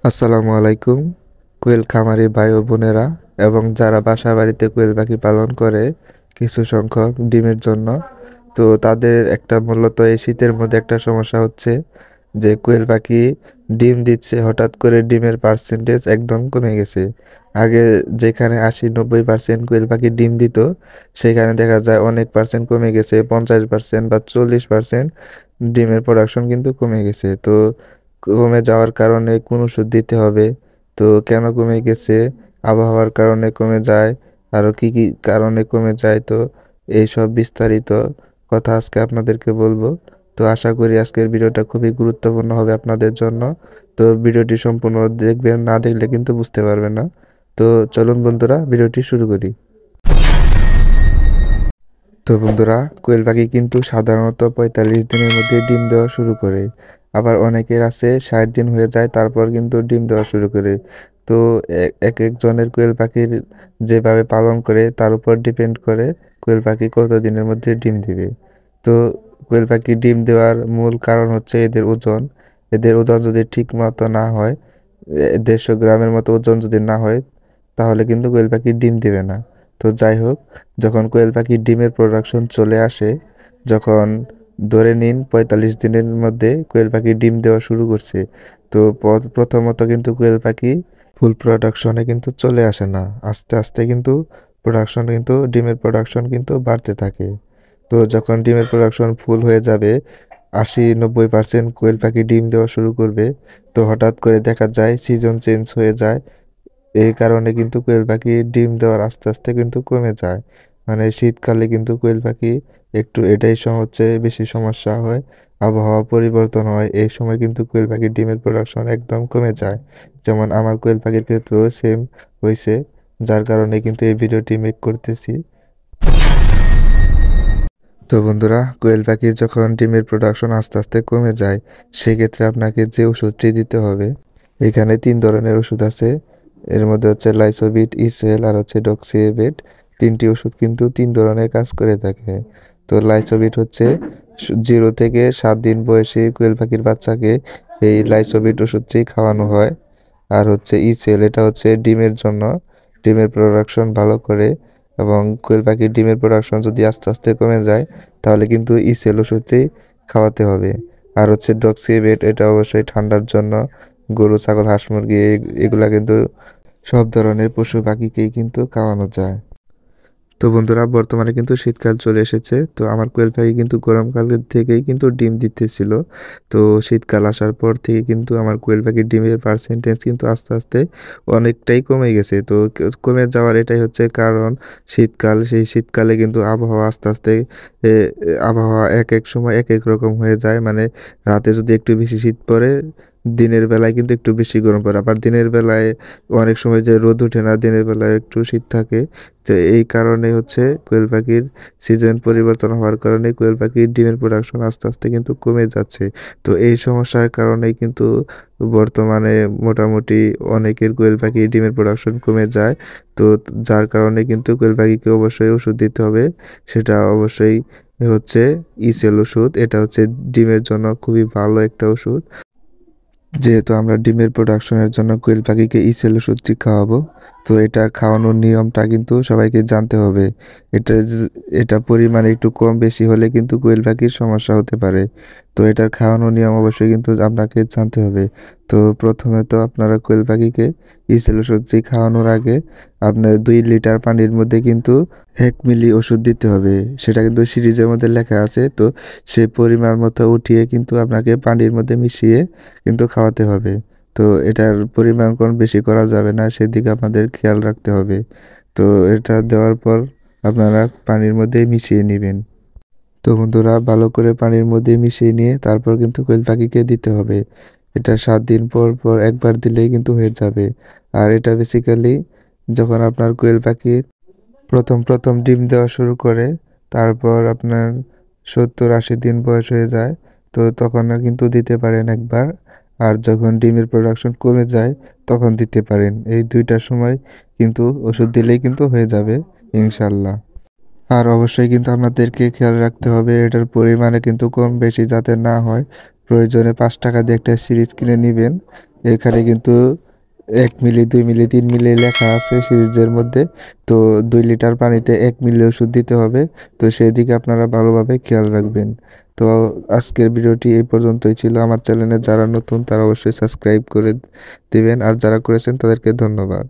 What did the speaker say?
আসসালামু আলাইকুম। কোয়েল খামারি ভাই ও বোনেরা এবং যারা বাসা বাড়িতে কোয়েল পাখি পালন করে কিছু সংখ্যক ডিমের জন্য, তো তাদের একটা মূলত এই শীতের মধ্যে একটা সমস্যা হচ্ছে যে কোয়েল পাখি ডিম দিচ্ছে, হঠাৎ করে ডিমের পার্সেন্টেজ একদম কমে গেছে। আগে যেখানে ৮০-৯০% কোয়েল পাখি ডিম দিত, সেখানে দেখা যায় অনেক পার্সেন্ট কমে গেছে, 50% বা 40% ডিমের প্রোডাকশন কিন্তু কমে গেছে। তো কমে যাওয়ার কারণে কোন ওষুধ দিতে হবে, তো কেন কমে গেছে, আবহাওয়ার কারণে কমে যায়, আরও কি কি কারণে কমে যায়, তো এইসব বিস্তারিত কথা আজকে আপনাদেরকে বলবো। তো আশা করি আজকের ভিডিওটা খুবই গুরুত্বপূর্ণ হবে আপনাদের জন্য। তো ভিডিওটি সম্পূর্ণ দেখবেন, না দেখলে কিন্তু বুঝতে পারবেন না। তো চলুন বন্ধুরা, ভিডিওটি শুরু করি। তো বন্ধুরা, কোয়েল পাখি কিন্তু সাধারণত ৪৫ দিনের মধ্যে ডিম দেওয়া শুরু করে। আবার অনেকের আছে ৬০ দিন হয়ে যায় তারপর কিন্তু ডিম দেওয়া শুরু করে। তো এক একজনের কোয়েল পাখির যেভাবে পালন করে তার উপর ডিপেন্ড করে কোয়েল পাখি কত দিনের মধ্যে ডিম দিবে। তো কোয়েল পাখি ডিম দেওয়ার মূল কারণ হচ্ছে এদের ওজন। এদের ওজন যদি ঠিক মতো না হয়, ১৫০ গ্রামের মতো ওজন যদি না হয়, তাহলে কিন্তু কোয়েল পাখি ডিম দেবে না। তো যাই হোক, যখন কোয়েল পাখির ডিমের প্রোডাকশন চলে আসে, যখন ধরে নিন ৪৫ দিনের মধ্যে কোয়েল পাখি ডিম দেওয়া শুরু করছে, তো প্রথমত কিন্তু কোয়েল পাখি ফুল প্রোডাকশনে কিন্তু চলে আসে না। আস্তে আস্তে কিন্তু প্রোডাকশন কিন্তু ডিমের প্রোডাকশন কিন্তু বাড়তে থাকে। তো যখন ডিমের প্রোডাকশন ফুল হয়ে যাবে, ৮০-৯০% কোয়েল পাখি ডিম দেওয়া শুরু করবে, তো হঠাৎ করে দেখা যায় সিজন চেঞ্জ হয়ে যায়। এই কারণে কিন্তু কোয়েল পাখি ডিম দেওয়ার আস্তে আস্তে কিন্তু কমে যায়। মানে শীতকালে কিন্তু কোয়েল পাখি একটু এটাই হচ্ছে বেশি সমস্যা হয়, আবহাওয়া পরিবর্তন হয়, এই সময় কিন্তু কোয়েল পাখির ডিমের প্রোডাকশন একদম কমে যায়। যেমন আমার কোয়েল পাখির ক্ষেত্রেও সেম হয়েছে, যার কারণে কিন্তু এই ভিডিওটি মেক করতেছি। তো বন্ধুরা, কোয়েল পাখির যখন ডিমের প্রোডাকশন আস্তে আস্তে কমে যায়, সেক্ষেত্রে আপনাকে যে ওষুধটি দিতে হবে, এখানে ৩ ধরনের ওষুধ আছে। এর মধ্যে হচ্ছে লাইসোবিট, ইসেল আর হচ্ছে ডক্সিএবেট। ৩টি ওষুধ কিন্তু ৩ ধরনের কাজ করে থাকে। তো লাইসোবিট হচ্ছে 0 থেকে 7 দিন বয়সী কোয়েল পাখির বাচ্চাকে এই লাইসোবিট ওষুধটি খাওয়ানো হয়। আর হচ্ছে ইসেল, এটা হচ্ছে ডিমের জন্য, ডিমের প্রোডাকশন ভালো করে, এবং কোয়েল পাখির ডিমের প্রোডাকশন যদি আস্তে আস্তে কমে যায়, তাহলে কিন্তু ইসেল ওষুধটি খাওয়াতে হবে। আর হচ্ছে ডক্সিবেট, এটা অবশ্যই ঠান্ডার জন্য, গরু, ছাগল, হাঁস, মুরগি এগুলা কিন্তু সব ধরনের পশু পাখিকেই কিন্তু খাওয়ানো যায়। তো বন্ধুরা, বর্তমানে কিন্তু শীতকাল চলে এসেছে। তো আমার কোয়েল পাখি কিন্তু গরমকালের থেকেই কিন্তু ডিম দিতেছিল। তো শীতকাল আসার পর থেকে কিন্তু আমার কোয়েল পাখির ডিমের পার্সেন্টেজ কিন্তু আস্তে আস্তে অনেকটাই কমে গেছে। তো কমে যাওয়ার এটাই হচ্ছে কারণ, শীতকাল, সেই শীতকালে কিন্তু আবহাওয়া আস্তে আস্তে এ, আবহাওয়া এক এক সময় এক এক রকম হয়ে যায়। মানে রাতে যদি একটু বেশি শীত পড়ে, দিনের বেলায় কিন্তু একটু বেশি গরম পড়ে। আবার দিনের বেলায় অনেক সময় যে রোদ ওঠে না, দিনের বেলায় একটু শীত থাকে। তো এই কারণে হচ্ছে কোয়েল পাখির সিজন পরিবর্তন হওয়ার কারণে কোয়েল পাখির ডিমের প্রোডাকশন আস্তে আস্তে কিন্তু কমে যাচ্ছে। তো এই সমস্যার কারণেই কিন্তু বর্তমানে মোটামুটি অনেকের কোয়েল পাখির ডিমের প্রোডাকশন কমে যায়। তো যার কারণে কিন্তু কোয়েল পাখিকে অবশ্যই ওষুধ দিতে হবে। সেটা অবশ্যই হচ্ছে ইসেল ওষুধ। এটা হচ্ছে ডিমের জন্য খুবই ভালো একটা ওষুধ। যেহেতু আমরা ডিমের প্রোডাকশনের জন্য কোয়েল পাখিকে ইসেল ওষুধটি খাওয়াবো, তো এটা খাওয়ানোর নিয়মটা কিন্তু সবাইকে জানতে হবে। এটা পরিমাণ একটু কম বেশি হলে কিন্তু কোয়েল পাখির সমস্যা হতে পারে। তো এটার খাওয়ানোর নিয়ম অবশ্যই কিন্তু আপনাকে জানতে হবে। তো প্রথমে তো আপনারা কোয়েল পাখিকে ইসেল ওষুধটি খাওয়ানোর আগে আপনার ২ লিটার পানির মধ্যে কিন্তু ১ মিলি ওষুধ দিতে হবে। সেটা কিন্তু সিরিজের মধ্যে লেখা আছে। তো সেই পরিমাণ মতো উঠিয়ে কিন্তু আপনাকে পানির মধ্যে মিশিয়ে কিন্তু খাওয়াতে হবে। তো এটার পরিমাণ কোন বেশি করা যাবে না, সেদিকে আপনাদের খেয়াল রাখতে হবে। তো এটা দেওয়ার পর আপনারা পানির মধ্যে মিশিয়ে নিবেন। তো বন্ধুরা, ভালো করে পানির মধ্যে মিশিয়ে নিয়ে তারপর কিন্তু কোয়েল পাখিকে দিতে হবে। এটা ৭ দিন পর পর একবার দিলেই কিন্তু হয়ে যাবে। আর এটা বেসিক্যালি যখন আপনার কোয়েল পাখি প্রথম ডিম দেওয়া শুরু করে, তারপর আপনার ৭০-৮০ দিন বয়স হয়ে যায়, তো তখন কিন্তু দিতে পারেন একবার। আর যখন ডিমের প্রোডাকশন কমে যায়, তখন দিতে পারেন। এই ২টার সময় কিন্তু ওষুধ দিলেই কিন্তু হয়ে যাবে ইনশাল্লাহ। আর অবশ্যই কিন্তু আপনাদেরকে খেয়াল রাখতে হবে এটার পরিমাণে কিন্তু কম বেশি যাতে না হয়। প্রয়োজনে ৳৫ দিয়ে একটা সিরিজ কিনে নিবেন, এখানে কিন্তু 1 মিলি, 2 মিলি, 3 মিলি লেখা আছে সিরিজের মধ্যে। তো 2 লিটার পানিতে 1 মিলি ওষুধ দিতে হবে। তো সেদিকে আপনারা ভালোভাবে খেয়াল রাখবেন। তো আজকের ভিডিওটি এই পর্যন্তই ছিল। আমার চ্যানেলে যারা নতুন তারা অবশ্যই সাবস্ক্রাইব করে দিবেন। আর যারা করেছেন তাদেরকে ধন্যবাদ।